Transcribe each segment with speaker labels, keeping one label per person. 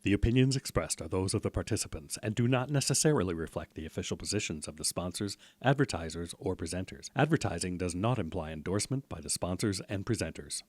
Speaker 1: The opinions expressed are those of the participants and do not necessarily reflect the official positions of the sponsors, advertisers, or presenters. Advertising does not imply endorsement by the sponsors and presenters.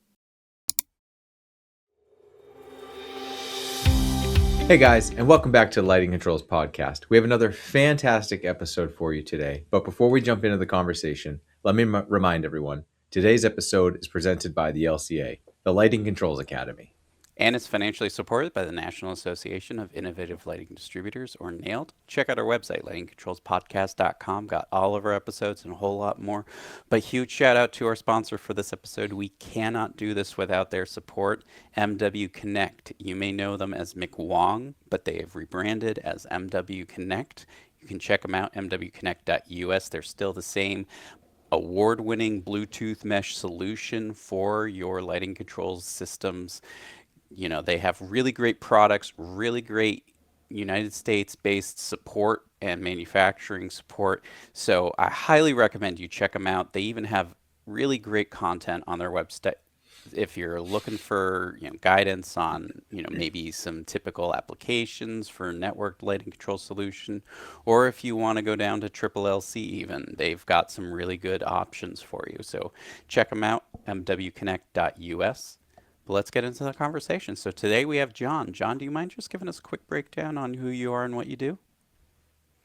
Speaker 2: Hey guys, and welcome back to the Lighting Controls Podcast. We have another fantastic episode for you today. But before we jump into the conversation, let me remind everyone, today's episode is presented by the LCA, the Lighting Controls Academy.
Speaker 3: And it's financially supported by the National Association of Innovative Lighting Distributors, or NAILD. Check out our website, lightingcontrolspodcast.com. Got all of our episodes and a whole lot more. But huge shout out to our sponsor for this episode. We cannot do this without their support, MW Connect. You may know them as McWong, but they have rebranded as MW Connect. You can check them out, mwconnect.us. They're still the same award-winning Bluetooth mesh solution for your lighting controls systems. You know, they have really great products, really great United States-based support and manufacturing support. So I highly recommend you check them out. They even have really great content on their website. If you're looking for, guidance on, maybe some typical applications for networked lighting control solution, or if you want to go down to triple LC even, they've got some really good options for you. So check them out, mwconnect.us. But let's get into the conversation. So today we have John. John, do you mind just giving us a quick breakdown on who you are and what you do?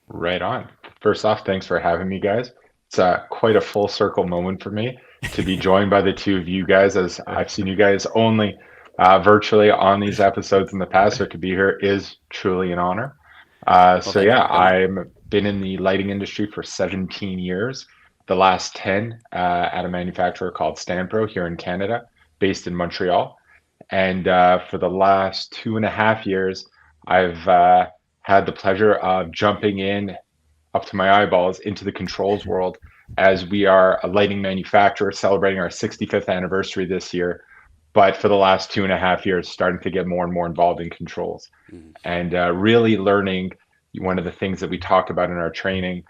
Speaker 4: Right on. First off, thanks for having me, guys. It's quite a full circle moment for me to be joined by the two of you guys, as I've seen you guys only virtually on these episodes in the past. So to be here is truly an honor. I've been in the lighting industry for 17 years, the last 10 at a manufacturer called Stanpro here in Canada, based in Montreal. And for the last 2.5 years, I've had the pleasure of jumping in up to my eyeballs into the controls world, as we are a lighting manufacturer celebrating our 65th anniversary this year. But for the last 2.5 years, starting to get more and more involved in controls and really learning one of the things that we talk about in our training.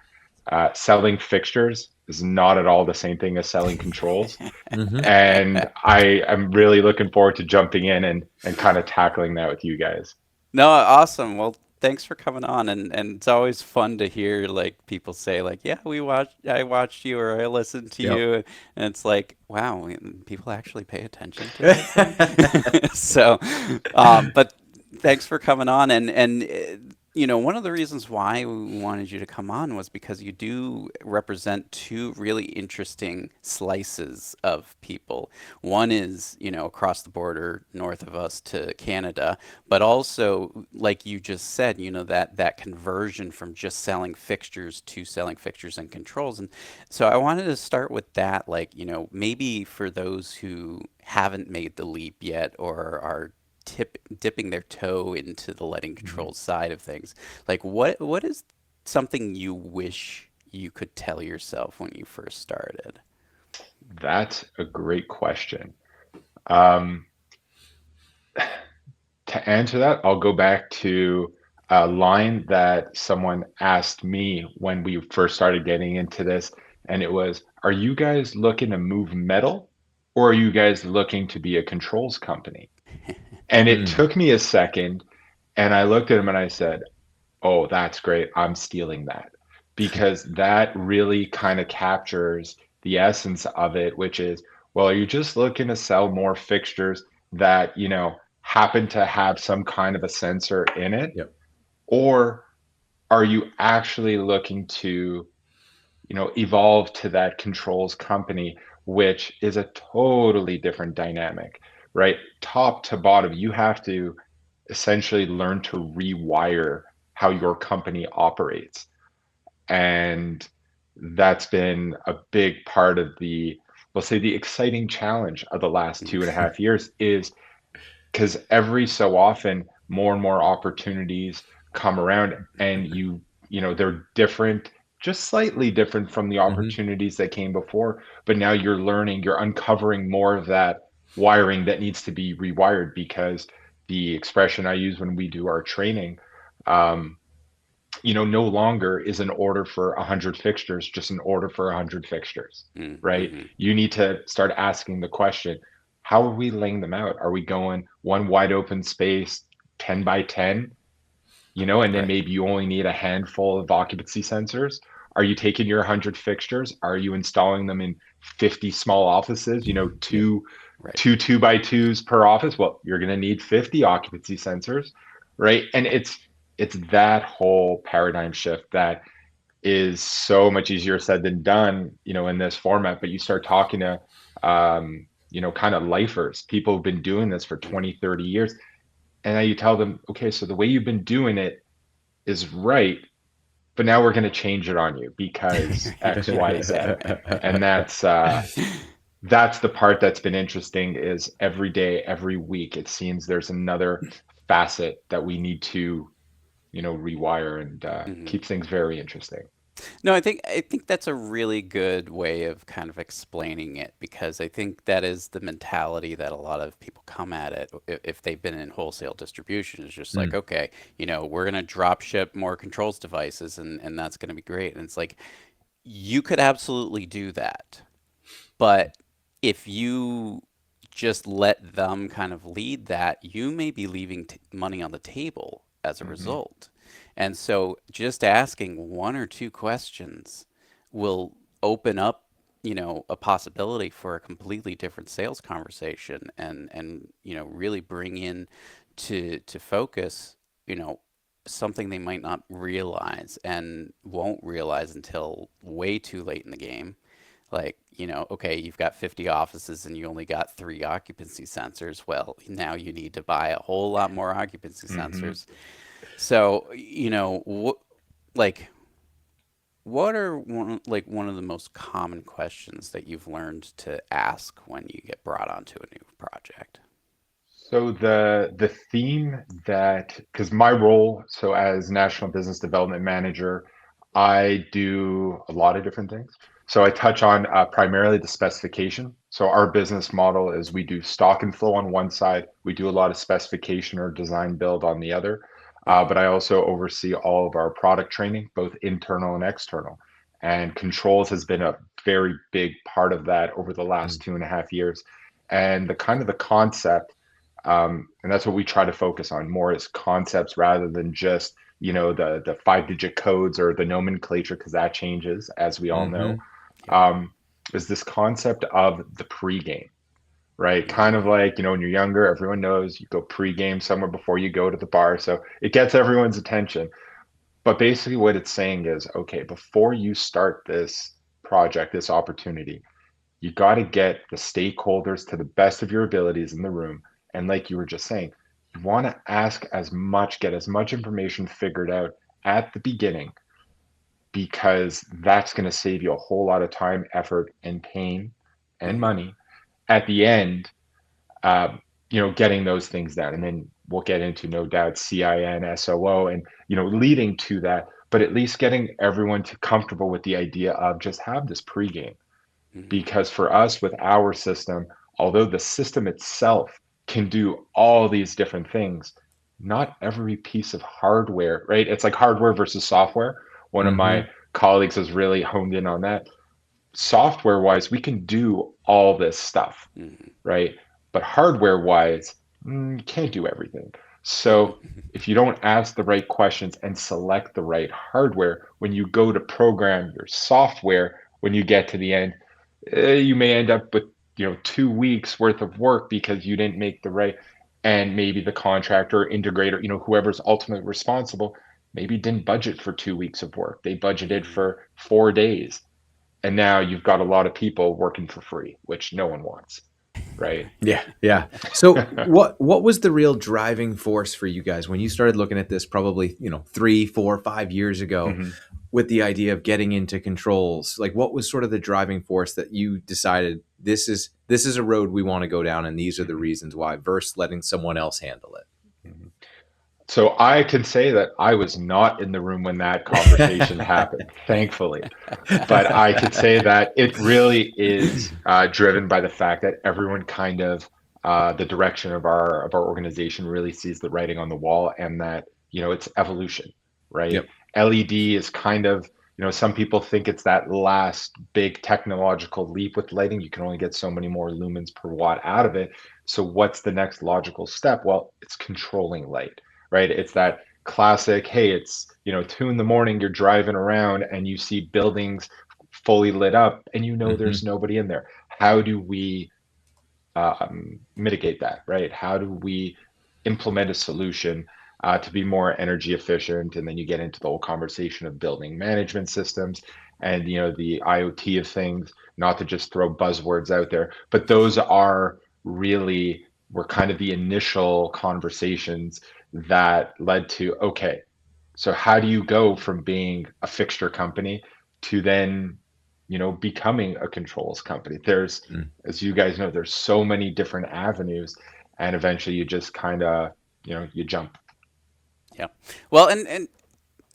Speaker 4: Selling fixtures is not at all the same thing as selling controls. And I am really looking forward to jumping in and kind of tackling that with you guys.
Speaker 3: No, awesome. Well, thanks for coming on, and it's always fun to hear people say yeah, I watched you or I listened to you, and it's like, wow, people actually pay attention to this. So, but thanks for coming on, and one of the reasons why we wanted you to come on was because you do represent two really interesting slices of people. One is, across the border north of us to Canada, but also, like you just said, that conversion from just selling fixtures to selling fixtures and controls. And so I wanted to start with that, maybe for those who haven't made the leap yet or are dipping their toe into the lighting control side of things. What is something you wish you could tell yourself when you first started?
Speaker 4: That's a great question. To answer that, I'll go back to a line that someone asked me when we first started getting into this, and it was, are you guys looking to move metal, or are you guys looking to be a controls company? And it took me a second, and I looked at him and I said, oh, that's great. I'm stealing that, because that really kind of captures the essence of it, which is, well, are you just looking to sell more fixtures that, happen to have some kind of a sensor in it?
Speaker 2: Yep.
Speaker 4: Or are you actually looking to, evolve to that controls company, which is a totally different dynamic? Right? Top to bottom, you have to essentially learn to rewire how your company operates. And that's been a big part of we'll say the exciting challenge of the last 2.5 years, is because every so often more and more opportunities come around, and they're different, just slightly different from the opportunities that came before. But now you're uncovering more of that wiring that needs to be rewired, because the expression I use when we do our training, no longer is an order for 100 fixtures just an order for 100 fixtures, right? You need to start asking the question, how are we laying them out? Are we going one wide open space, 10 by 10, and then
Speaker 3: Right.
Speaker 4: maybe you only need a handful of occupancy sensors? Are you taking your 100 fixtures? Are you installing them in 50 small offices,
Speaker 3: Yep. Right.
Speaker 4: two by twos per office? Well, you're going to need 50 occupancy sensors, right? And it's that whole paradigm shift that is so much easier said than done, in this format. But you start talking to, kind of lifers, people who've been doing this for
Speaker 3: Mm.
Speaker 4: 20, 30 years. And now you tell them, okay, so the way you've been doing it is right, but now we're going to change it on you because X, Y, Z. And that's the part that's been interesting is every day, every week, it seems there's another facet that we need to, rewire and
Speaker 3: Mhm.
Speaker 4: keep things very interesting.
Speaker 3: No, I think that's a really good way of kind of explaining it because I think that is the mentality that a lot of people come at it if they've been in wholesale distribution. It's just like,
Speaker 2: Mm,
Speaker 3: okay, we're gonna drop ship more controls devices and that's gonna be great. And it's like you could absolutely do that, but if you just let them kind of lead that, you may be leaving money on the table as a
Speaker 4: Hmm.
Speaker 3: result. And so just asking one or two questions will open up, a possibility for a completely different sales conversation and really bring in to focus, something they might not realize and won't realize until way too late in the game. Like, okay, you've got 50 offices and you only got three occupancy sensors. Well, now you need to buy a whole lot more occupancy
Speaker 4: Hmm.
Speaker 3: sensors. So, like, what are one of the most common questions that you've learned to ask when you get brought onto a new project?
Speaker 4: So the theme that, because my role, so as National Business Development Manager, I do a lot of different things. So I touch on primarily the specification. So our business model is we do stock and flow on one side, we do a lot of specification or design build on the other.
Speaker 3: Hmm.
Speaker 4: But I also oversee all of our product training, both internal and external. And controls has been a very big part of that over the last
Speaker 2: mm,
Speaker 4: 2.5 years. And the kind of the concept, and that's what we try to focus on more is concepts rather than just the 5-digit codes or the nomenclature because that changes as we all know.
Speaker 2: mhm.
Speaker 3: Yep.
Speaker 4: um, is this concept of the pregame, right? Kind of
Speaker 3: Hmm.
Speaker 4: like when you're younger, everyone knows you go pregame somewhere before you go to the bar, so it gets everyone's attention. But basically what it's saying is, okay, before you start this project, this opportunity, you got to get the stakeholders to the best of your abilities in the room. And like you were just saying, you want to ask as much, get as much information figured out at the beginning, because that's going to save you a whole lot of time, effort, and pain and
Speaker 3: Hmm.
Speaker 4: money at the end, getting those things done. And then we'll get into, no doubt, CIN, SOO, and, leading to that, but at least getting everyone to comfortable with the idea of just have this pregame.
Speaker 3: Hmm.
Speaker 4: Because for us with our system, although the system itself can do all these different things, not every piece of hardware, right? It's like hardware versus software. One of my
Speaker 2: Mhm.
Speaker 4: colleagues has really honed in on that. Software wise, we can do all this stuff,
Speaker 3: Hmm.
Speaker 4: right? But hardware wise, you can't do everything. So if you don't ask the right questions and select the right hardware, when you go to program your software, when you get to the end, you may end up with 2 weeks worth of work because you didn't make the right, and maybe the contractor, integrator, whoever's ultimately responsible, maybe didn't budget for 2 weeks of work. They budgeted
Speaker 3: Hmm.
Speaker 4: for 4 days, and now you've got a lot of people working for free, which no one wants, right?
Speaker 2: Yeah, yeah. So what was the real driving force for you guys when you started looking at this probably, 3, 4, 5 years ago
Speaker 4: Mhm.
Speaker 2: with the idea of getting into controls? Like what was sort of the driving force that you decided this is a road we want to go down and these are the
Speaker 4: Mhm.
Speaker 2: reasons why versus letting someone else handle
Speaker 4: Mhm. So I can say that I was not in the room when that conversation
Speaker 2: it?
Speaker 4: happened, thankfully. But I could say that it really is driven by the fact that everyone kind of, the direction of our organization really sees the writing on the wall, and that it's evolution, right?
Speaker 2: Yep.
Speaker 4: LED is kind of, some people think it's that last big technological leap with lighting. You can only get so many more lumens per watt out of it. So what's the next logical step? Well, it's controlling light. right? It's that classic, hey, it's 2 in the morning, you're driving around and you see buildings fully lit up and there's nobody in there. How do we mitigate that, right? How do we implement a solution to be more energy efficient? And then you get into the whole conversation of building management systems and the IoT of things, not to just throw buzzwords out there, but those were kind of the initial conversations that led to, okay, so how do you go from being a fixture company to then becoming a controls company? There's, as you guys know, there's so many different avenues, and eventually you just kind of, you jump.
Speaker 3: Yeah. Well, and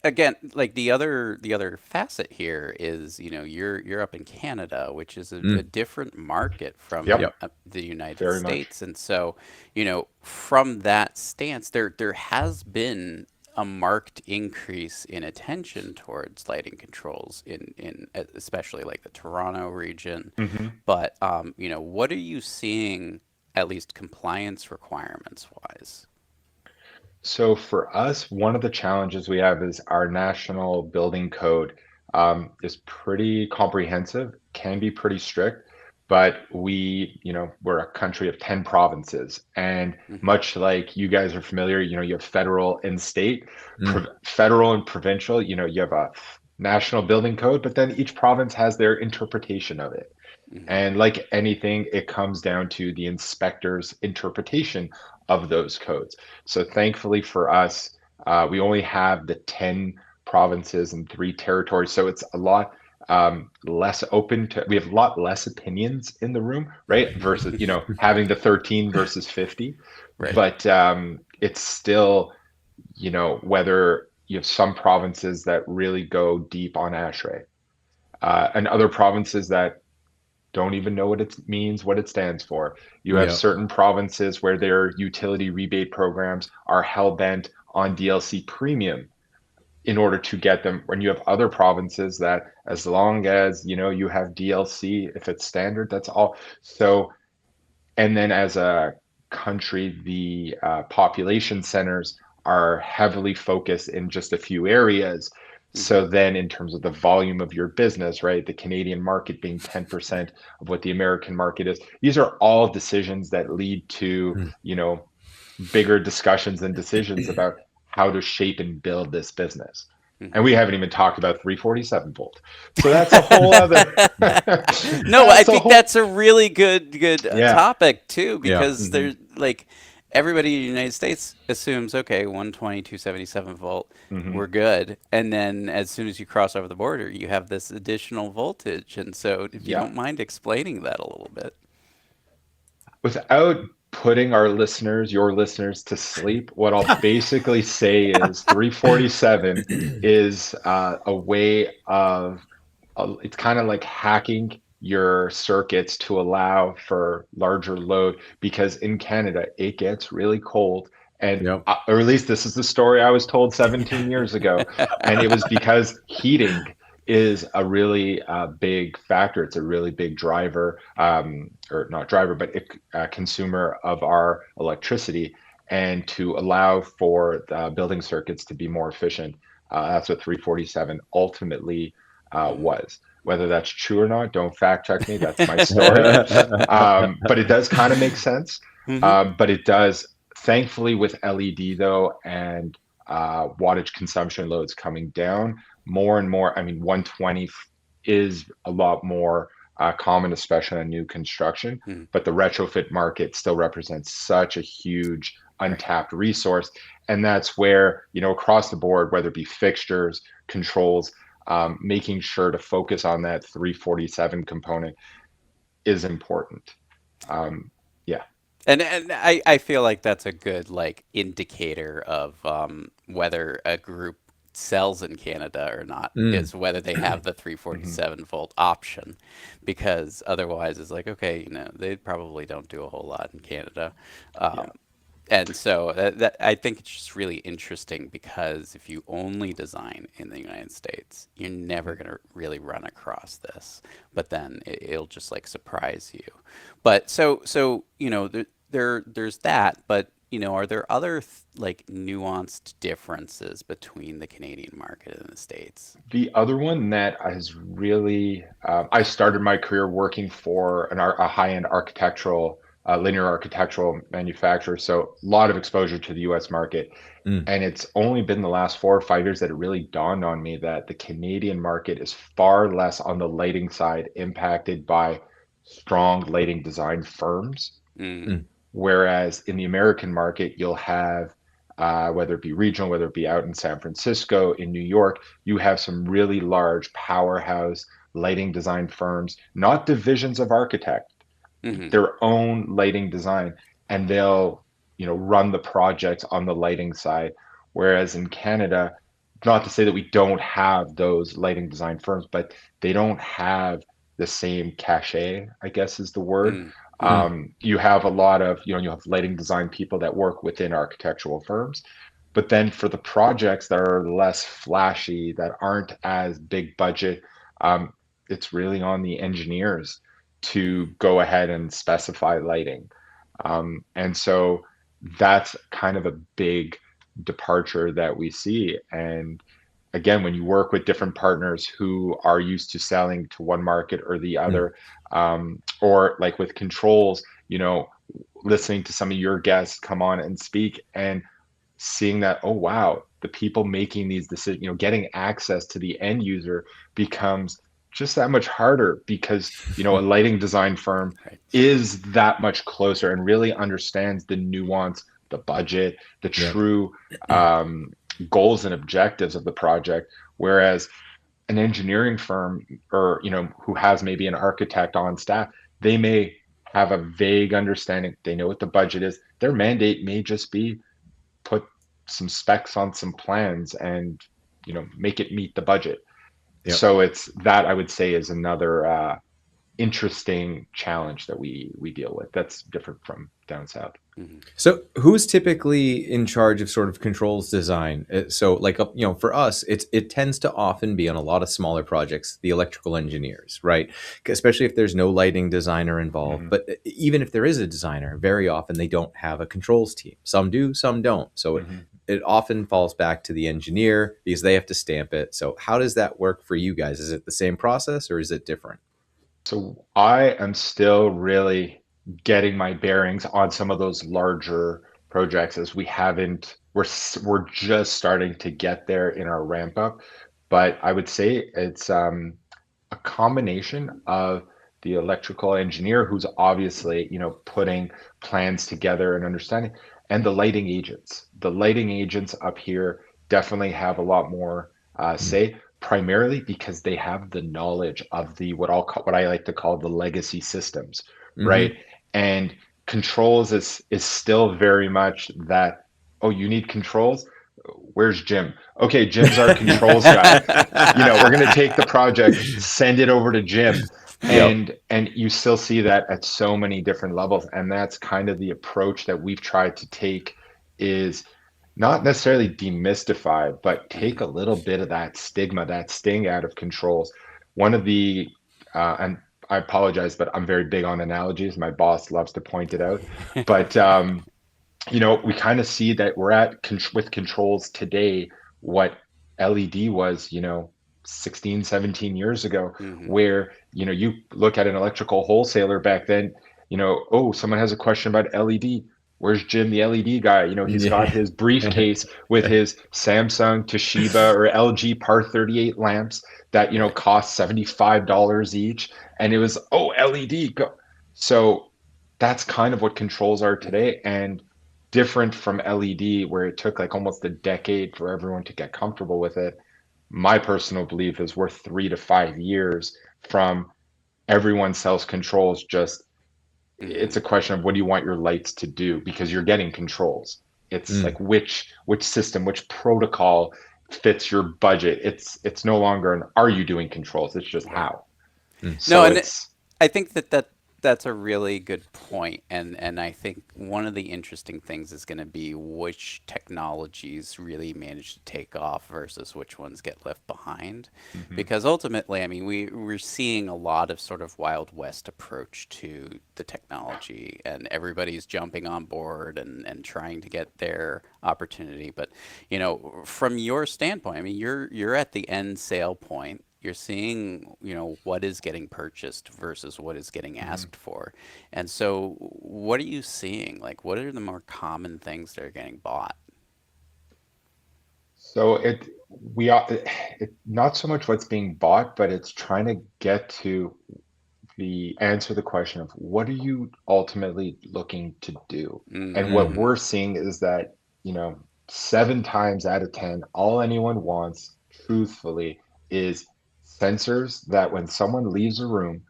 Speaker 3: again, like the other facet here is, you're up in Canada, which is a different market from
Speaker 4: Yep,
Speaker 3: the United
Speaker 4: very much.
Speaker 3: States, and so, from that stance, there has been a marked increase in attention towards lighting controls in especially like the Toronto region.
Speaker 4: hmm
Speaker 3: But what are you seeing, at least compliance requirements wise?
Speaker 4: So for us, one of the challenges we have is our national building code is pretty comprehensive, can be pretty strict, but we're a country of 10 provinces. And
Speaker 3: Hmm.
Speaker 4: much like you guys are familiar, you have federal and state,
Speaker 2: Mm.
Speaker 4: federal and provincial, you have a national building code, but then each province has their interpretation of it.
Speaker 3: Hmm.
Speaker 4: And like anything, it comes down to the inspector's interpretation of those codes. So thankfully for us, we only have the 10 provinces and 3 territories. So it's a lot less open to, we have a lot less opinions in the room, right? Versus, having the 13 versus 50.
Speaker 3: Right.
Speaker 4: But it's still, whether you have some provinces that really go deep on ASHRAE and other provinces that don't even know what it means, what it stands for. You have
Speaker 2: Yeah.
Speaker 4: certain provinces where their utility rebate programs are hell bent on DLC premium in order to get them. When you have other provinces that, as long as you have DLC, if it's standard, that's all. So, and then as a country, the population centers are heavily focused in just a few areas.
Speaker 3: Hmm.
Speaker 4: So then, in terms of the volume of your business, right, the Canadian market being 10% of what the American market is, these are all decisions that lead to,
Speaker 2: Mm.
Speaker 4: bigger discussions and decisions about how to shape and build this business. And
Speaker 3: Hmm.
Speaker 4: we haven't even talked about 347 volt. So that's a whole other,
Speaker 3: No, I
Speaker 4: that's a
Speaker 3: think
Speaker 4: whole,
Speaker 3: that's a really good
Speaker 4: yeah.
Speaker 3: topic too,
Speaker 2: Yeah.
Speaker 3: because
Speaker 4: hmm
Speaker 3: there's like everybody in the United States assumes, okay, 120, 277 volt,
Speaker 4: hmm
Speaker 3: we're good. And then as soon as you cross over the border, you have this additional voltage. And so if you
Speaker 4: Yeah.
Speaker 3: don't mind explaining that a little bit.
Speaker 4: Without putting your listeners to sleep, what I'll basically say is 347 is a way of, it's kind of like hacking your circuits to allow for larger load because in Canada, it gets really cold. And,
Speaker 2: Yep.
Speaker 4: or at least this is the story I was told 17 years ago. And it was because heating is a really big factor. It's a really big driver, or not driver, but a consumer of our electricity. And to allow for the building circuits to be more efficient, that's what 347 ultimately was. Whether that's true or not, don't fact check me. That's my story. But it does kind of make sense.
Speaker 3: Hmm.
Speaker 4: But it does, thankfully, with LED though, and wattage consumption loads coming down more and more. I mean, 120 is a lot more common, especially on new construction.
Speaker 3: Hmm.
Speaker 4: But the retrofit market still represents such a huge
Speaker 3: Right.
Speaker 4: untapped resource. And that's where, across the board, whether it be fixtures, controls, making sure to focus on that 347 component is important. Yeah.
Speaker 3: And I feel like that's a good like indicator of whether a group sells in Canada or not,
Speaker 2: Mm.
Speaker 3: is whether they have the
Speaker 4: hmm
Speaker 3: 347 volt option, because otherwise it's like, okay, they probably don't do a whole lot in Canada.
Speaker 4: Yeah.
Speaker 3: Um, and so that I think it's just really interesting, because if you only design in the United States, you're never going to really run across this. But then it'll just like surprise you. But so there's that. But are there other like nuanced differences between the Canadian market and the States?
Speaker 4: The other one that has really, I started my career working for a high-end architectural, linear architectural manufacturer, so a lot of exposure to the U.S. market.
Speaker 2: Mm.
Speaker 4: And it's only been the last 4 or 5 years that it really dawned on me that the Canadian market is far less on the lighting side impacted by strong lighting design firms.
Speaker 3: Mm,
Speaker 2: Mm.
Speaker 4: Whereas in the American market, you'll have, whether it be regional, whether it be out in San Francisco, in New York, you have some really large powerhouse lighting design firms, not divisions of architect,
Speaker 3: hmm
Speaker 4: their own lighting design, and they'll, run the projects on the lighting side. Whereas in Canada, not to say that we don't have those lighting design firms, but they don't have the same cachet, I guess is the word.
Speaker 3: mm,
Speaker 2: Mm.
Speaker 4: You have a lot of, you have lighting design people that work within architectural firms. But then for the projects that are less flashy, that aren't as big budget, um, it's really on the engineers to go ahead and specify lighting. And so that's kind of a big departure that we see. And again, when you work with different partners who are used to selling to one market or the
Speaker 2: Mm.
Speaker 4: other, or like with controls, listening to some of your guests come on and speak and seeing that, oh wow, the people making these decisions, getting access to the end user becomes just that much harder because, a lighting design firm
Speaker 3: right.
Speaker 4: is that much closer and really understands the nuance, the budget, the
Speaker 2: Yep.
Speaker 4: true goals and objectives of the project. Whereas an engineering firm or, who has maybe an architect on staff, they may have a vague understanding. They know what the budget is. Their mandate may just be put some specs on some plans and make it meet the budget.
Speaker 2: Yep.
Speaker 4: So it's that I would say is another interesting challenge that we deal with that's different from down south.
Speaker 3: hmm
Speaker 2: So who's typically in charge of sort of controls design? So like, for us, it tends to often be on a lot of smaller projects, the electrical engineers, right? Especially if there's no lighting designer involved.
Speaker 4: Mhm.
Speaker 2: But even if there is a designer, very often they don't have a controls team. Some do, some don't. So
Speaker 4: Mhm.
Speaker 2: it often falls back to the engineer because they have to stamp it. So how does that work for you guys? Is it the same process or is it different?
Speaker 4: So I am still really getting my bearings on some of those larger projects as we're just starting to get there in our ramp up. But I would say it's a combination of the electrical engineer who's obviously, putting plans together and understanding, and the lighting agents. The lighting agents up here definitely have a lot more say, primarily because they have the knowledge of the what I like to call the legacy systems,
Speaker 2: Mm-hmm.
Speaker 4: right? And controls is still very much that, oh, you need controls? Where's Jim? Okay, Jim's our controls guy. We're going to take the project, send it over to Jim.
Speaker 2: Yep.
Speaker 4: And you still see that at so many different levels. And that's kind of the approach that we've tried to take, is not necessarily demystify, but take
Speaker 3: hmm
Speaker 4: a little bit of that stigma, that sting out of controls. One of the, and I apologize, but I'm very big on analogies. My boss loves to point it out. But we kind of see that we're with controls today what LED was, 16, 17 years ago,
Speaker 3: hmm
Speaker 4: where, you look at an electrical wholesaler back then, oh, someone has a question about LED. Where's Jim, the LED guy? He's got
Speaker 2: Yeah.
Speaker 4: his briefcase with his Samsung, Toshiba, or LG Par 38 lamps that,
Speaker 3: Right.
Speaker 4: cost $75 each. And it was, oh, LED. Go. So that's kind of what controls are
Speaker 3: hmm
Speaker 4: today. And different from LED, where it took like almost a decade for everyone to get comfortable with it. My personal belief is we're 3 to 5 years from everyone sells controls. Just it's
Speaker 3: hmm
Speaker 4: a question of what do you want your lights to do, because you're getting controls. It's
Speaker 2: Mm.
Speaker 4: like which system, which protocol fits your budget. It's no longer an are you doing controls? It's just
Speaker 3: Right.
Speaker 4: how.
Speaker 2: Mm.
Speaker 3: No,
Speaker 4: So
Speaker 3: and
Speaker 4: it's
Speaker 3: I think that that's a really good point, and I think one of the interesting things is going to be which technologies really manage to take off versus which ones get left behind,
Speaker 2: Hmm.
Speaker 3: because ultimately, I mean, we're seeing a lot of sort of Wild West approach to the technology, and everybody's jumping on board and trying to get their opportunity. But from your standpoint, I mean, you're at the end sale point. You're seeing, what is getting purchased versus what is getting
Speaker 2: Hmm.
Speaker 3: asked for. And so, what are you seeing? Like, what are the more common things that are getting bought?
Speaker 4: So we are not so much what's being bought, but it's trying to get to the answer the question of what are you ultimately looking to do? And what
Speaker 3: Mm-hmm.
Speaker 2: Mm.
Speaker 4: we're seeing is that, you know, 7 times out of 10, all anyone wants, truthfully, is sensors that when someone leaves a room,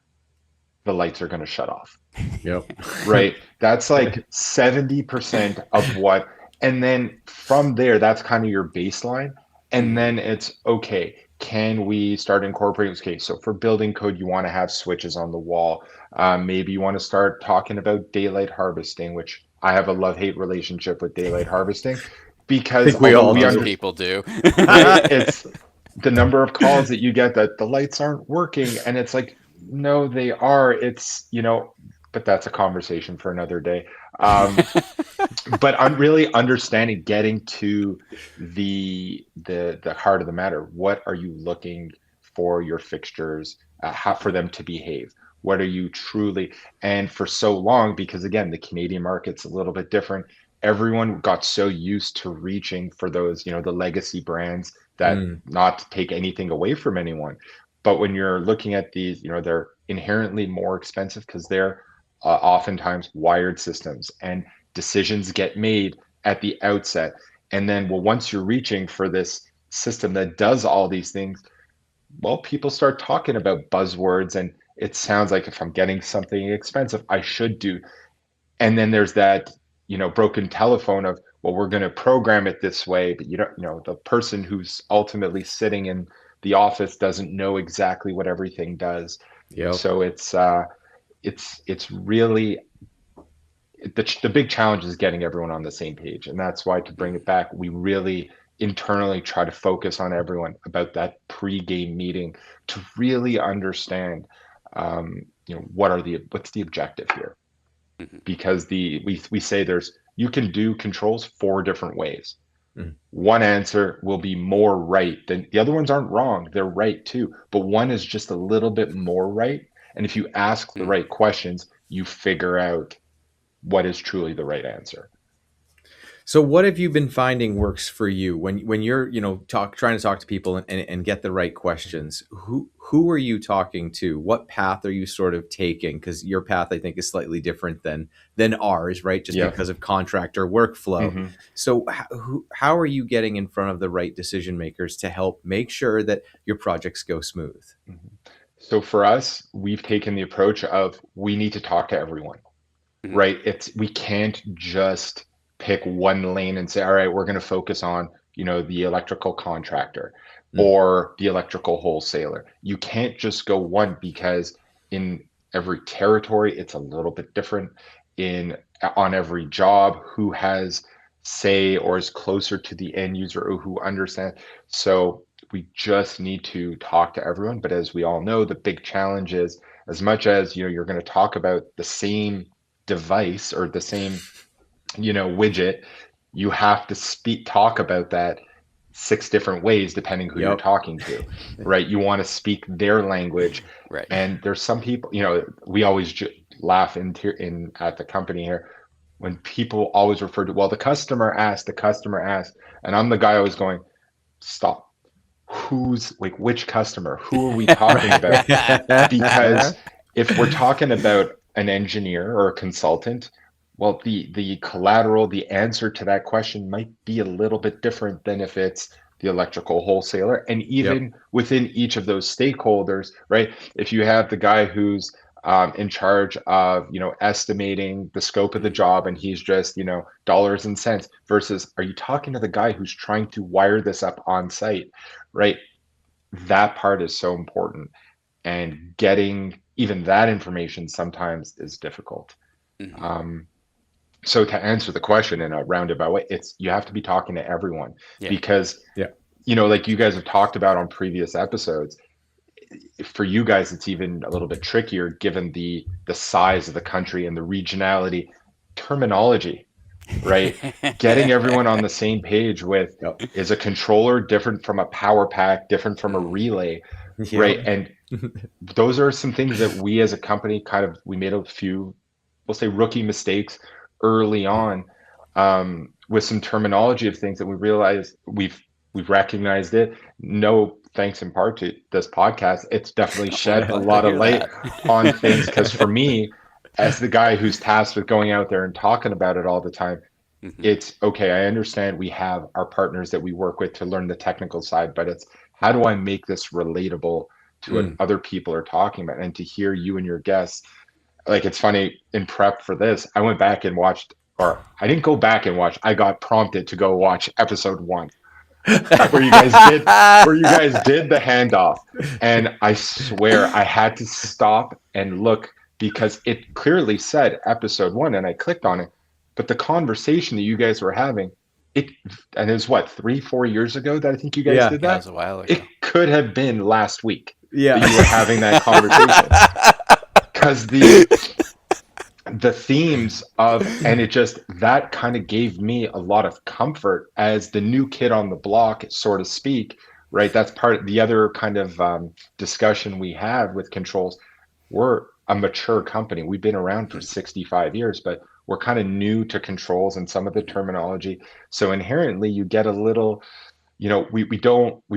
Speaker 4: the lights are going to shut off,
Speaker 2: Yep.
Speaker 4: right? That's like 70% of what, and then from there, that's kind of your baseline. And
Speaker 3: Mm-hmm.
Speaker 4: then it's okay, can we start incorporating? Okay, so for building code, you want to have switches on the wall. Maybe you want to start talking about daylight harvesting, which I have a love-hate relationship with daylight harvesting
Speaker 2: I
Speaker 4: because
Speaker 2: think we
Speaker 4: although
Speaker 2: all
Speaker 4: we
Speaker 3: Most
Speaker 2: do.
Speaker 4: under
Speaker 3: people do.
Speaker 4: right, it's the number of calls that you get that the lights aren't working, and it's like, no, they are. It's, but that's a conversation for another day. Um, but I'm really understanding, getting to the heart of the matter. What are you looking for your fixtures, how for them to behave? What are you truly? And for so long, because again, the Canadian market's a little bit different. Everyone got so used to reaching for those, the legacy brands, that
Speaker 2: Mm.
Speaker 4: not to take anything away from anyone. But when you're looking at these, they're inherently more expensive because they're oftentimes wired systems, and decisions get made at the outset. And then, well, once you're reaching for this system that does all these things, well, people start talking about buzzwords, and it sounds like if I'm getting something expensive, I should do. And then there's that, broken telephone of, well, we're going to program it this way, but the person who's ultimately sitting in the office doesn't know exactly what everything does.
Speaker 2: Yep.
Speaker 4: So it's really the big challenge is getting everyone on the same page. And that's why, to bring it back, we really internally try to focus on everyone about that pre-game meeting to really understand, what's the objective here.
Speaker 3: Mm-hmm.
Speaker 4: Because we say you can do controls 4 different ways.
Speaker 2: Mm.
Speaker 4: One answer will be more right than the other ones. Aren't wrong, they're right too, but one is just a little bit more right. And if you ask the right questions, you figure out what is truly the right answer.
Speaker 2: So what have you been finding works for you when you're, trying to talk to people and get the right questions? Who are you talking to? What path are you sort of taking? Because your path, I think, is slightly different than ours, right? Just
Speaker 4: Yeah.
Speaker 2: because of contractor workflow.
Speaker 4: Hmm.
Speaker 2: So how are you getting in front of the right decision makers to help make sure that your projects go smooth?
Speaker 4: So for us, we've taken the approach of, we need to talk to everyone,
Speaker 3: Mm-hmm.
Speaker 4: right? We can't just pick one lane and say, all right, we're going to focus on, the electrical contractor
Speaker 2: Mm.
Speaker 4: or the electrical wholesaler. You can't just go one, because in every territory, it's a little bit different. On every job, who has say or is closer to the end user, or who understands. So we just need to talk to everyone. But as we all know, the big challenge is, as much as you're going to talk about the same device or the same, widget, you have to talk about that 6 different ways depending who you're
Speaker 2: Yep.
Speaker 4: talking to, right? You want to speak their language.
Speaker 3: Right.
Speaker 4: And there's some people, we always laugh in at the company here when people always refer to, well, the customer asked, and I'm the guy always going, stop. Who's like, which customer? Who are we talking about? Because if we're talking about an engineer or a consultant, well, the collateral, the answer to that question might be a little bit different than if it's the electrical wholesaler. And
Speaker 2: Yep.
Speaker 4: even within each of those stakeholders, right? If you have the guy who's in charge of, estimating the scope of the
Speaker 3: Mm-hmm.
Speaker 4: job, and he's just, dollars and cents, versus, are you talking to the guy who's trying to wire this up on site, right? That part is so important. And getting even that information sometimes is difficult.
Speaker 3: Mm-hmm.
Speaker 4: So to answer the question in a roundabout way, it's you have to be talking to everyone
Speaker 3: Yeah.
Speaker 4: because,
Speaker 2: Yeah.
Speaker 4: like you guys have talked about on previous episodes, for you guys, it's even a little bit trickier given the size of the country and the regionality terminology, right? Getting everyone on the same page with,
Speaker 2: Yep.
Speaker 4: is a controller different from a power pack, different from a
Speaker 3: Mm.
Speaker 4: relay, right?
Speaker 2: Yep.
Speaker 4: And those are some things that we as a company we made a few, we'll say, rookie mistakes early on, with some terminology of things that we realized we've recognized it. No thanks in part to this podcast. It's definitely
Speaker 3: Oh, I'm
Speaker 4: shed a
Speaker 3: glad to
Speaker 4: lot of
Speaker 3: hear
Speaker 4: light
Speaker 3: that.
Speaker 4: on things because for me, as the guy who's tasked with going out there and talking about it all the time,
Speaker 3: Hmm.
Speaker 4: it's okay. I understand we have our partners that we work with to learn the technical side, but it's how do I make this relatable to what other people are talking about? And to hear you and your guests, like, it's funny, in prep for this, I went back and watched, or I didn't go back and watch, I got prompted to go watch episode 1 where you guys did the handoff. And I swear I had to stop and look because it clearly said episode 1 and I clicked on it. But the conversation that you guys were having, and it was what, 3-4 years ago that I think you guys
Speaker 2: Yeah.
Speaker 4: did
Speaker 3: Yeah, it
Speaker 4: that?
Speaker 3: was a while ago.
Speaker 4: It could have been last week
Speaker 2: Yeah.
Speaker 4: that you were having that conversation. Because the themes of, and it just, that kind of gave me a lot of comfort as the new kid on the block, so to speak, right? That's part of the other kind of discussion we have with controls. We're a mature company. We've been around for 65 years, but we're kind of new to controls and some of the terminology. So inherently you get a little, we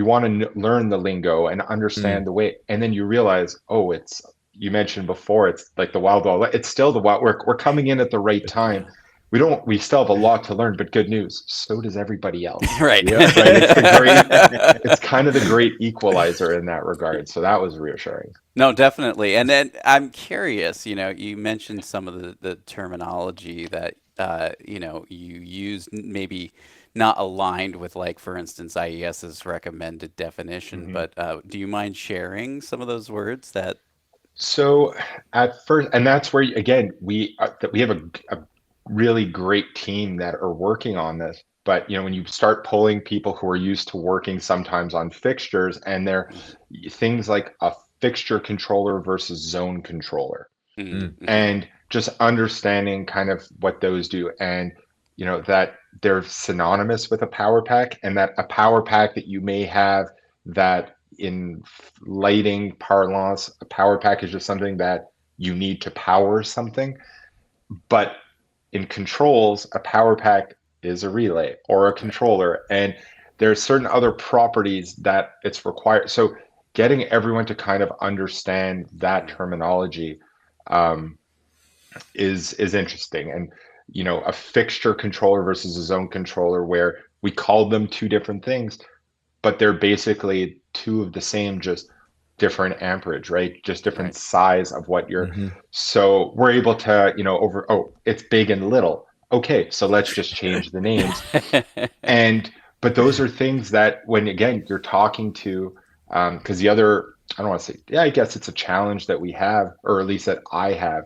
Speaker 4: want to learn the lingo and understand the way, and then you realize, oh, it's, you mentioned before, it's like the wild wild. It's still the wild. We're coming in at the right time.
Speaker 3: Yeah.
Speaker 4: We still have a lot to learn, but good news, so does everybody else.
Speaker 3: Right.
Speaker 2: Yeah.
Speaker 4: Right? It's kind of the great equalizer in that regard. So that was reassuring.
Speaker 3: No, definitely. And then I'm curious, you mentioned some of the terminology that you use maybe not aligned with, like, for instance, IES's recommended definition,
Speaker 4: Mhm.
Speaker 3: but do you mind sharing some of those words that
Speaker 4: So at first, and that's where again that we have a really great team that are working on this. But when you start pulling people who are used to working sometimes on fixtures, and they're things like a fixture controller versus zone controller,
Speaker 3: mm-hmm.
Speaker 4: and just understanding kind of what those do, and that they're synonymous with a power pack, and that a power pack that you may have, that in lighting parlance, a power pack is just something that you need to power something. But in controls, a power pack is a relay or a
Speaker 3: Right.
Speaker 4: controller, and there are certain other properties that it's required. So getting everyone to kind of understand that terminology, um, is interesting. And a fixture controller versus a zone controller, where we called them two different things, but they're basically two of the same, just different amperage, right? Just different
Speaker 3: Right.
Speaker 4: size of what you're.
Speaker 2: Mm-hmm.
Speaker 4: So we're able to, it's big and little. Okay, so let's just change the names. And but those are things that, when again you're talking to, because the other, I don't want to say, yeah, I guess it's a challenge that we have, or at least that I have.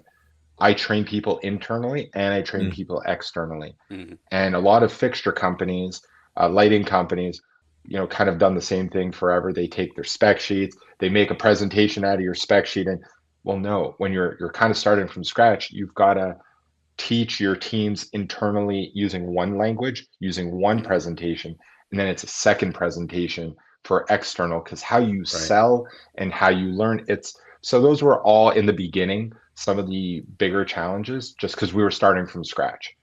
Speaker 4: I train people internally and I train people externally.
Speaker 3: Mhm.
Speaker 4: And a lot of fixture companies, lighting companies, kind of done the same thing forever. They take their spec sheets, they make a presentation out of your spec sheet, and, well, no, when you're kind of starting from scratch, you've got to teach your teams internally using one language, using one presentation, and then it's a second presentation for external, because how you
Speaker 2: Right.
Speaker 4: sell and how you learn, it's, so those were all in the beginning some of the bigger challenges, just because we were starting from scratch.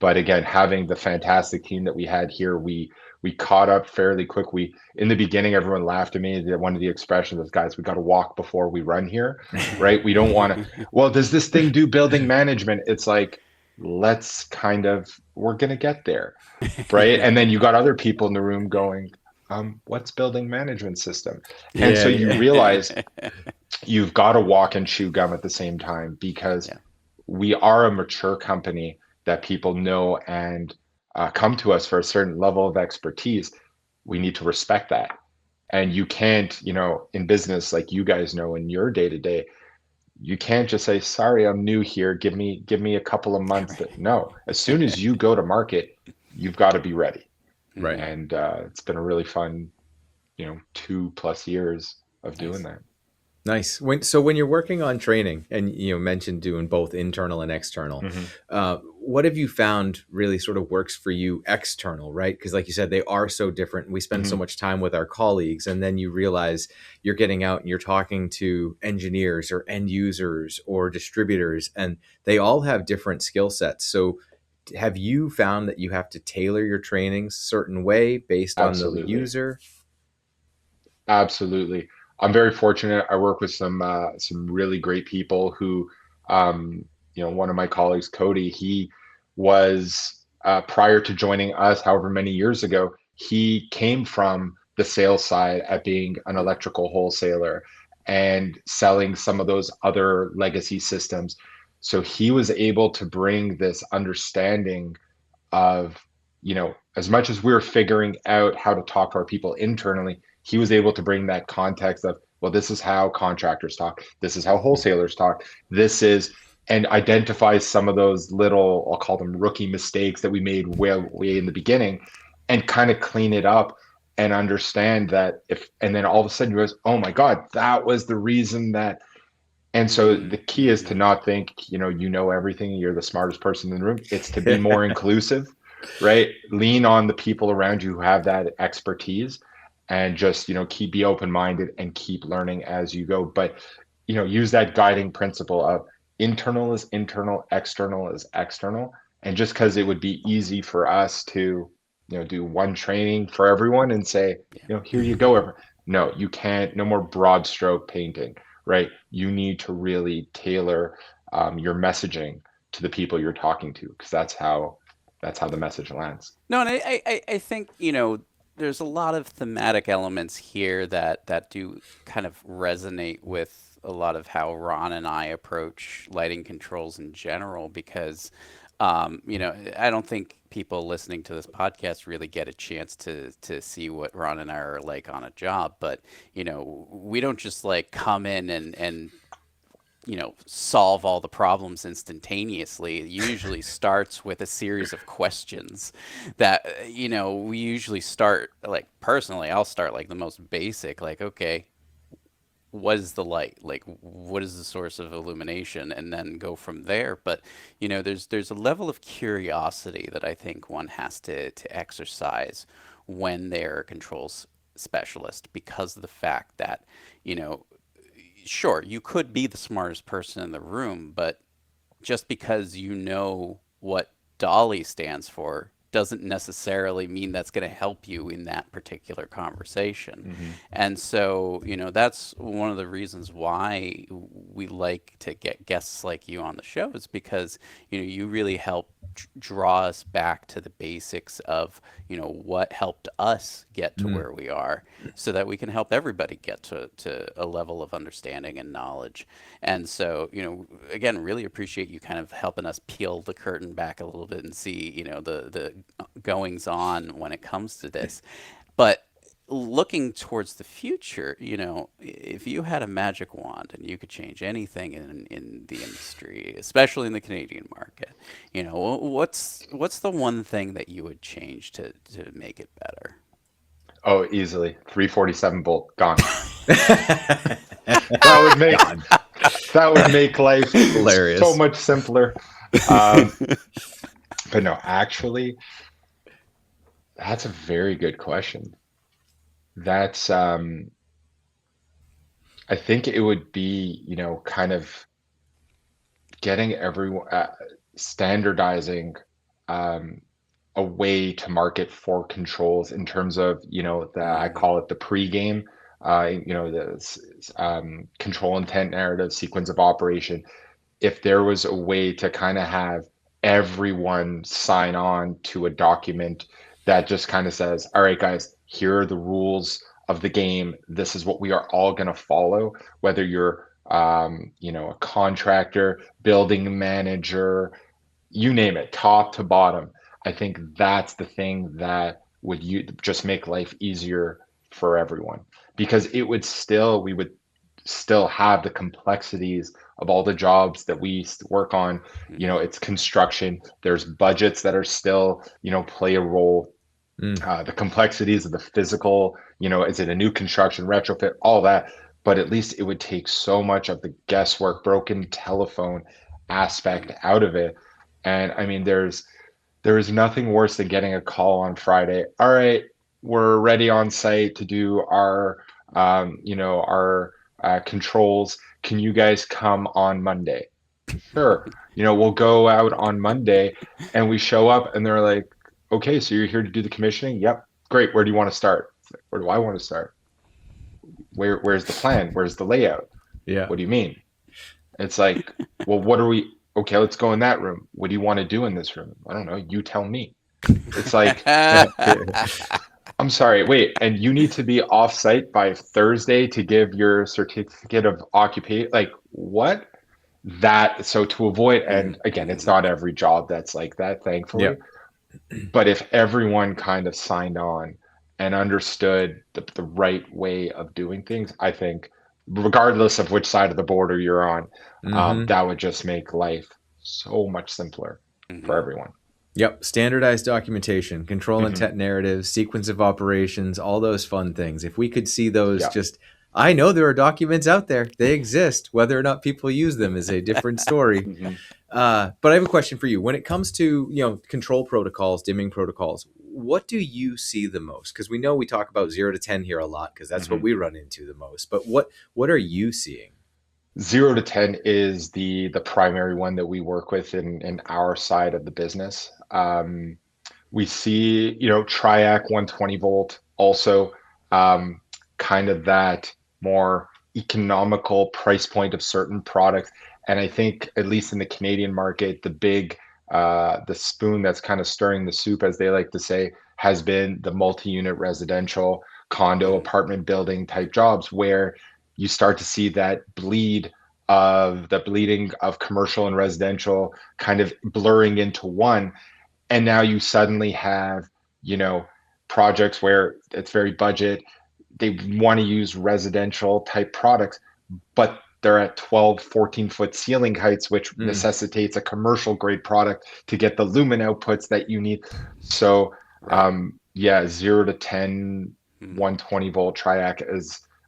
Speaker 4: But again, having the fantastic team that we had here, we caught up fairly quick. We, in the beginning, everyone laughed at me that one of the expressions is, guys, we got to walk before we run here, right? We don't want to, well, does this thing do building management? It's like, let's kind of, we're going to get there, right? And then you got other people in the room going, what's building management system? And so
Speaker 2: Yeah.
Speaker 4: you
Speaker 2: Yeah.
Speaker 4: realize you've got to walk and chew gum at the same time, because
Speaker 3: Yeah.
Speaker 4: we are a mature company that people know and come to us for a certain level of expertise. We need to respect that. And you can't, in business, like you guys know in your day to day, you can't just say, sorry, I'm new here. Give me a couple of months. No, as soon as you go to market, you've got to be ready.
Speaker 2: Right.
Speaker 4: And it's been a really fun, 2+ years of doing that.
Speaker 2: Nice. When you're working on training, and you mentioned doing both internal and external, what have you found really sort of works for you external, right? Because like you said, they are so different. We spend so much time with our colleagues, and then you realize you're getting out and you're talking to engineers or end users or distributors, and they all have different skill sets. So have you found that you have to tailor your trainings a certain way based on the
Speaker 4: Absolutely.
Speaker 2: user?
Speaker 4: Absolutely. I'm very fortunate. I work with some really great people who, one of my colleagues, Cody, he was prior to joining us, however many years ago, he came from the sales side at being an electrical wholesaler and selling some of those other legacy systems. So he was able to bring this understanding of, as much as we were figuring out how to talk to our people internally, he was able to bring that context of, well, this is how contractors talk, this is how wholesalers talk, and identify some of those little, I'll call them rookie mistakes that we made way in the beginning, and kind of clean it up and understand that and then all of a sudden you goes, oh my God, that was the reason that. And so the key is to not think, you know everything, you're the smartest person in the room. It's to be more inclusive, right? Lean on the people around you who have that expertise, and just, be open-minded and keep learning as you go. But, use that guiding principle of internal is internal, external is external. And just because it would be easy for us to, do one training for everyone and say, here you go. No, you can't. No more broad stroke painting. Right? You need to really tailor your messaging to the people you're talking to, because that's how the message lands.
Speaker 3: No, and I think, there's a lot of thematic elements here that do kind of resonate with a lot of how Ron and I approach lighting controls in general, because, I don't think people listening to this podcast really get a chance to see what Ron and I are like on a job. But, we don't just like come in and solve all the problems instantaneously. It usually starts with a series of questions that, we usually start, like, personally, I'll start like the most basic, like, okay, what is the light? Like, what is the source of illumination? And then go from there. But, there's a level of curiosity that I think one has to exercise when they're a controls specialist, because of the fact that, sure, you could be the smartest person in the room, but just because you know what Dolly stands for doesn't necessarily mean that's going to help you in that particular conversation. And so, that's one of the reasons why we like to get guests like you on the show, is because, you really help draw us back to the basics of, what helped us get to where we are, so that we can help everybody get to a level of understanding and knowledge. And so, again, really appreciate you kind of helping us peel the curtain back a little bit and see, the goings on when it comes to this. But looking towards the future, if you had a magic wand and you could change anything in the industry, especially in the Canadian market, what's the one thing that you would change to make it better?
Speaker 4: Oh, easily 347 bolt gone. that would make life
Speaker 2: Hilarious.
Speaker 4: so much simpler. But no, actually, that's a very good question. That's I think it would be, kind of getting everyone standardizing a way to market for controls, in terms of, I call it the pregame, the control intent narrative, sequence of operation. If there was a way to kind of have everyone sign on to a document that just kind of says, all right, guys, here are the rules of the game. This is what we are all going to follow, whether you're, a contractor, building manager, you name it, top to bottom. I think that's the thing that would just make life easier for everyone, because we would still have the complexities of all the jobs that we work on, it's construction. There's budgets that are still, play a role. The complexities of the physical, is it a new construction, retrofit, all that. But at least it would take so much of the guesswork, broken telephone aspect out of it. And I mean, there is nothing worse than getting a call on Friday. All right, we're ready on site to do our, our controls. Can you guys come on Monday? Sure. We'll go out on Monday, and we show up and they're like, okay, so you're here to do the commissioning? Yep. Great. Where do you want to start? Where do I want to start? Where's the plan? Where's the layout?
Speaker 2: Yeah.
Speaker 4: What do you mean? It's like, well, okay, let's go in that room. What do you want to do in this room? I don't know. You tell me. It's like, I'm sorry, wait, and you need to be off site by Thursday to give your certificate of occupation. Like, what? So to avoid, and again, it's not every job that's like that, thankfully.
Speaker 2: Yeah.
Speaker 4: But if everyone kind of signed on and understood the right way of doing things, I think, regardless of which side of the border you're on, that would just make life so much simpler for everyone.
Speaker 2: Yep. Standardized documentation, control intent narratives, sequence of operations, all those fun things. If we could see those I know there are documents out there. They exist. Whether or not people use them is a different story. But I have a question for you. When it comes to, control protocols, dimming protocols, what do you see the most? Because we know we talk about 0 to 10 here a lot because that's what we run into the most. But what are you seeing?
Speaker 4: 0 to 10 is the primary one that we work with in our side of the business. We see, Triac 120 volt also, kind of that more economical price point of certain products. And I think, at least in the Canadian market, the spoon that's kind of stirring the soup, as they like to say, has been the multi-unit residential condo apartment building type jobs, where you start to see that bleeding of commercial and residential kind of blurring into one. And now you suddenly have, projects where it's very budget. They want to use residential type products, but they're at 12, 14-foot ceiling heights, which necessitates a commercial grade product to get the lumen outputs that you need. So, 0 to 10, 120 volt Triac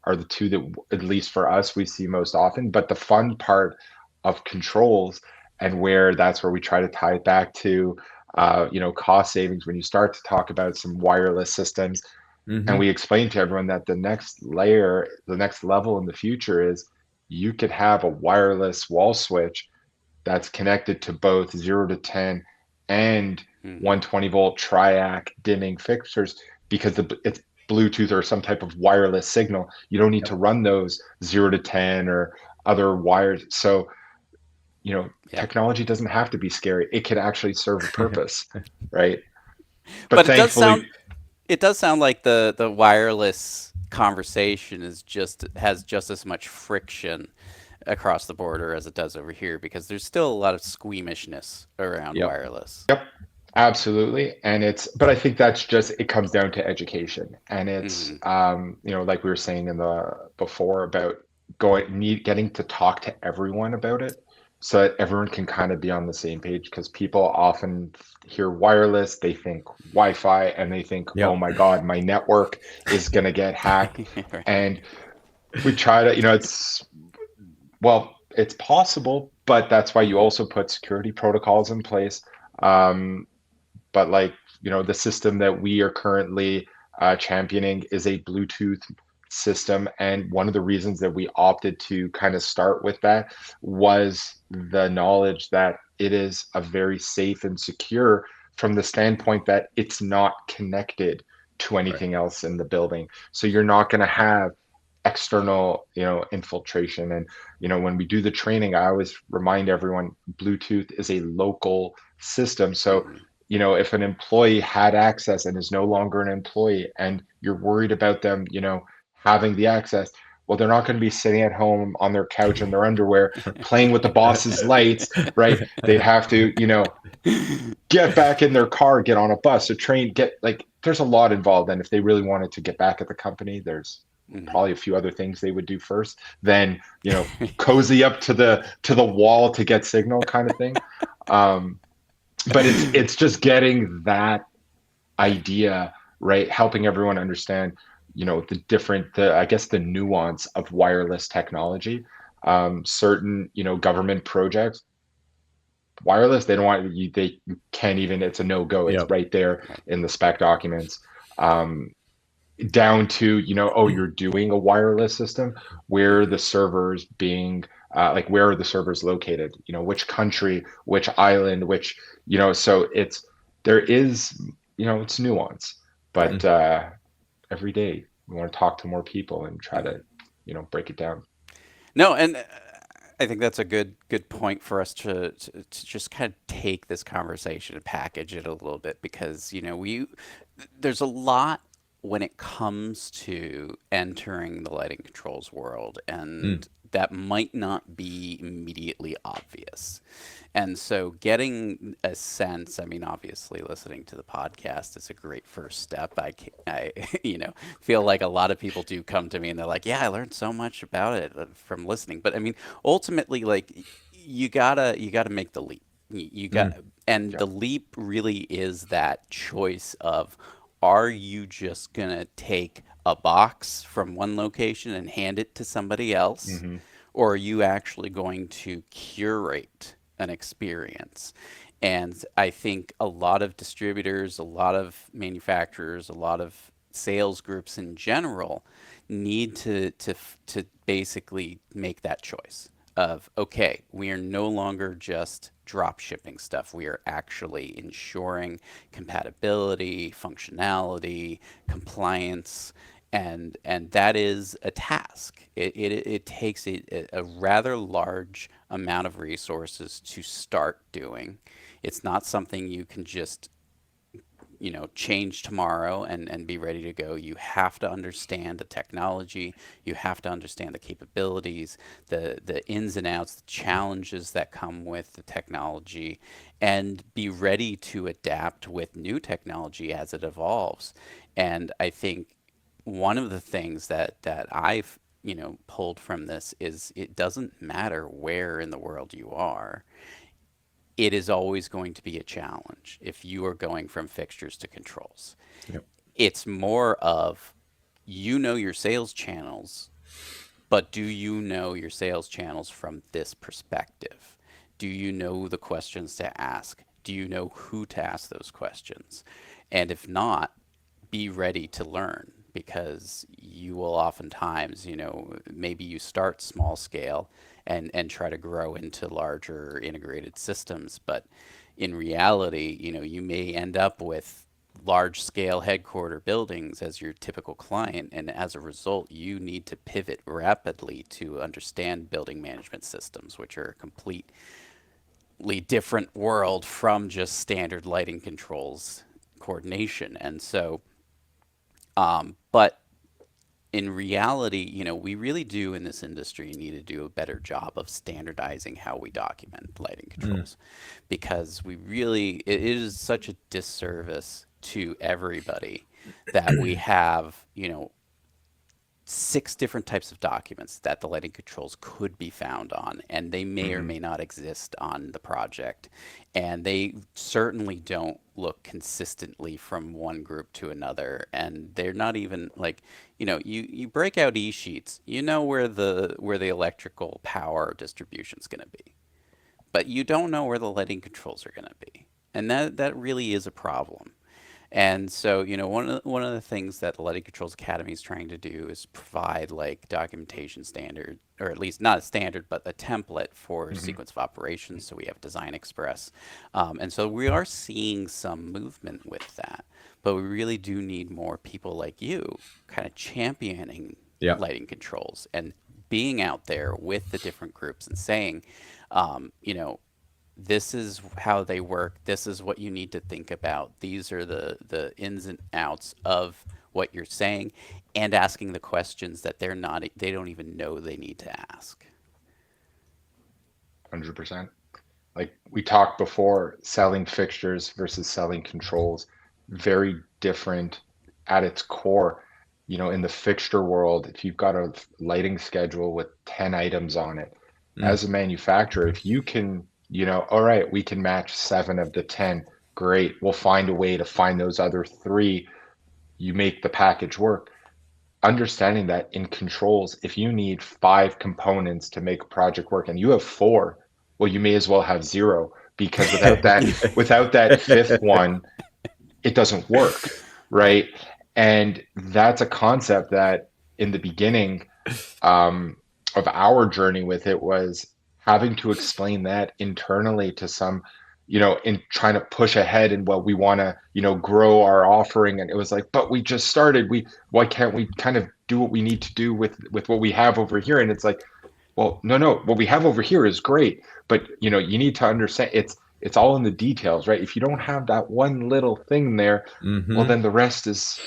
Speaker 4: are the two that, at least for us, we see most often. But the fun part of controls, and that's where we try to tie it back to, cost savings, when you start to talk about some wireless systems, and we explain to everyone that the next level in the future is you could have a wireless wall switch that's connected to both 0 to 10 and 120 volt Triac dimming fixtures, because it's Bluetooth or some type of wireless signal. You don't need to run those 0 to 10 or other wires. So, technology doesn't have to be scary. It could actually serve a purpose, right?
Speaker 3: But it does sound like the wireless conversation has just as much friction across the border as it does over here, because there's still a lot of squeamishness around wireless.
Speaker 4: Yep, absolutely. But I think it comes down to education, and it's like we were saying before about getting to talk to everyone about it, so that everyone can kind of be on the same page, because people often hear wireless, they think Wi-Fi, and they think, oh my God, my network is going to get hacked.
Speaker 3: Right.
Speaker 4: And we try to, it's possible, but that's why you also put security protocols in place. But the system that we are currently championing is a Bluetooth system, and one of the reasons that we opted to kind of start with that was the knowledge that it is a very safe and secure, from the standpoint that it's not connected to anything else in the building. So you're not going to have external, infiltration. And, when we do the training, I always remind everyone, Bluetooth is a local system. So, if an employee had access and is no longer an employee, and you're worried about them, having the access, well, they're not going to be sitting at home on their couch in their underwear playing with the boss's lights, right? They'd have to, get back in their car, get on a bus, a train, there's a lot involved. And if they really wanted to get back at the company, there's probably a few other things they would do first, then cozy up to the wall to get signal kind of thing. But it's just getting that idea right, helping everyone understand I guess the nuance of wireless technology. Certain government projects, wireless, they don't want you, they can't even, it's a no-go. It's
Speaker 2: Yep.
Speaker 4: right there in the spec documents. Down to oh, you're doing a wireless system, where are the servers being like, where are the servers located, which country, which island, which so there is it's nuance, but every day we want to talk to more people and try to break it down.
Speaker 3: No, and I think that's a good point for us to just kind of take this conversation and package it a little bit, because there's a lot when it comes to entering the lighting controls world, and that might not be immediately obvious. And so getting a sense, I mean, obviously listening to the podcast is a great first step. I feel like a lot of people do come to me and they're like, yeah, I learned so much about it from listening. But I mean, ultimately, like, you gotta make the leap. You got, and
Speaker 4: Yeah.
Speaker 3: the leap really is that choice of, are you just gonna take a box from one location and hand it to somebody else?
Speaker 4: Hmm.
Speaker 3: Or are you actually going to curate an experience? And I think a lot of distributors, a lot of manufacturers, a lot of sales groups in general need to basically make that choice of, okay, we are no longer just drop shipping stuff. We are actually ensuring compatibility, functionality, compliance, and that is a task. It takes a rather large amount of resources to start doing. It's not something you can just change tomorrow and be ready to go. You have to understand the technology. You have to understand the capabilities, the ins and outs, the challenges that come with the technology, and be ready to adapt with new technology as it evolves. And I think one of the things that I've pulled from this is, it doesn't matter where in the world you are, it is always going to be a challenge if you are going from fixtures to controls.
Speaker 2: Yep.
Speaker 3: It's more of, your sales channels, but do you know your sales channels from this perspective? Do you know the questions to ask? Do you know who to ask those questions? And if not, be ready to learn, because you will oftentimes, maybe you start small scale and try to grow into larger integrated systems. But in reality, you may end up with large scale headquarter buildings as your typical client. And as a result, you need to pivot rapidly to understand building management systems, which are a completely different world from just standard lighting controls coordination. And so, but in reality, we really do in this industry need to do a better job of standardizing how we document lighting controls, because it is such a disservice to everybody that we have, 6 different types of documents that the lighting controls could be found on, and they may or may not exist on the project. And they certainly don't look consistently from one group to another. And they're not even like, you break out e-sheets, where the electrical power distribution is going to be, but you don't know where the lighting controls are going to be. And that really is a problem. And so, one of the things that the Lighting Controls Academy is trying to do is provide like documentation standard, or at least not a standard, but a template for sequence of operations. So we have Design Express. And so we are seeing some movement with that, but we really do need more people like you kind of championing
Speaker 2: Yeah.
Speaker 3: lighting controls and being out there with the different groups and saying, this is how they work. This is what you need to think about. These are the ins and outs of what you're saying, and asking the questions that they don't even know they need to ask.
Speaker 4: 100%. Like we talked before, selling fixtures versus selling controls, very different at its core. in the fixture world, if you've got a lighting schedule with 10 items on it,
Speaker 2: Mm.
Speaker 4: as a manufacturer, if you can, all right, we can match 7 of the 10, great. We'll find a way to find those other three. You make the package work. Understanding that in controls, if you need 5 components to make a project work and you have 4, well, you may as well have 0, because without that fifth one, it doesn't work, right? And that's a concept that in the beginning of our journey with it was having to explain that internally to some, in trying to push ahead in what we want to, grow our offering. And it was like, but we just started. Why can't we kind of do what we need to do with what we have over here? And it's like, well, no, what we have over here is great, but you need to understand it's all in the details, right? If you don't have that one little thing there, well,
Speaker 2: Mm-hmm.
Speaker 4: then the rest is,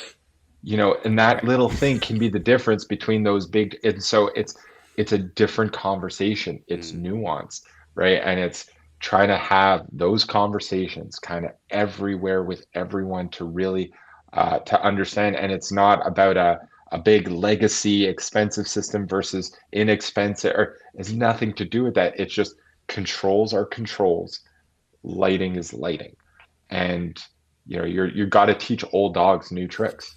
Speaker 4: and that little thing can be the difference between those big. And so it's a different conversation. It's nuance, right? And it's trying to have those conversations kind of everywhere with everyone to really to understand. And it's not about a big legacy expensive system versus inexpensive, or it's nothing to do with that. It's just controls are controls, lighting is lighting. And you got to teach old dogs new tricks,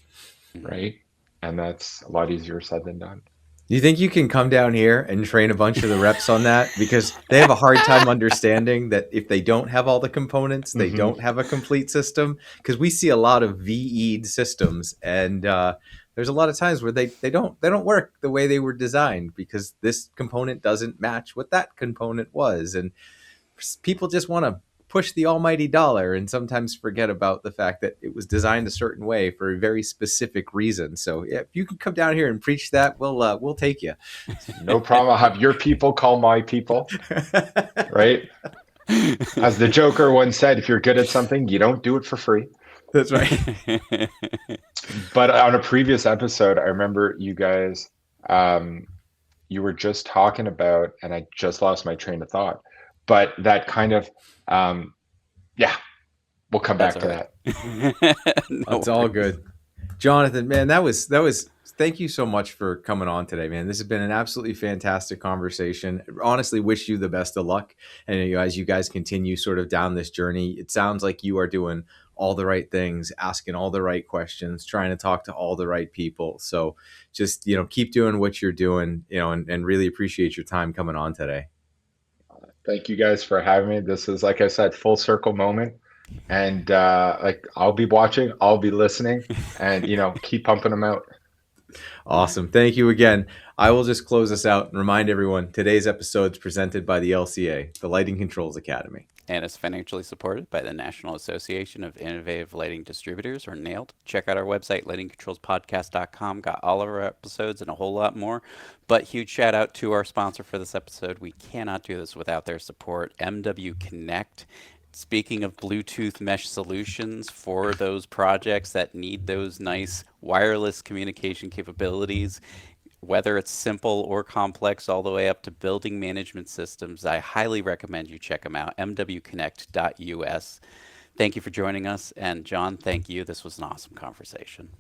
Speaker 4: right? And that's a lot easier said than done.
Speaker 2: Do you think you can come down here and train a bunch of the reps on that? Because they have a hard time understanding that if they don't have all the components, they don't have a complete system. Because we see a lot of VE'd systems, and there's a lot of times where they don't work the way they were designed because this component doesn't match what that component was, and people just want to push the almighty dollar and sometimes forget about the fact that it was designed a certain way for a very specific reason. So yeah, if you can come down here and preach that, we'll take you.
Speaker 4: No problem. I'll have your people call my people, right? As the Joker once said, if you're good at something, you don't do it for free.
Speaker 2: That's right.
Speaker 4: But on a previous episode, I remember you guys, you were just talking about, and I just lost my train of thought, but that kind of, yeah, we'll come back to that.
Speaker 3: No
Speaker 2: It's all
Speaker 3: worries.
Speaker 2: good. Jonathan, man, that was thank you so much for coming on today, man. This has been an absolutely fantastic conversation. Honestly, wish you the best of luck. And as you guys continue sort of down this journey, it sounds like you are doing all the right things, asking all the right questions, trying to talk to all the right people. So just, keep doing what you're doing, and really appreciate your time coming on today.
Speaker 4: Thank you guys for having me. This is, like I said, full circle moment. And like I'll be watching, I'll be listening, and keep pumping them out.
Speaker 2: Awesome. Thank you again. I will just close this out and remind everyone today's episode is presented by the LCA, the Lighting Controls Academy.
Speaker 3: And is financially supported by the National Association of Innovative Lighting Distributors, or NAILD. Check out our website, lightingcontrolspodcast.com. Got all of our episodes and a whole lot more. But huge shout out to our sponsor for this episode. We cannot do this without their support, MW Connect. Speaking of Bluetooth mesh solutions for those projects that need those nice wireless communication capabilities, whether it's simple or complex, all the way up to building management systems, I highly recommend you check them out, mwconnect.us. Thank you for joining us. And John, thank you. This was an awesome conversation.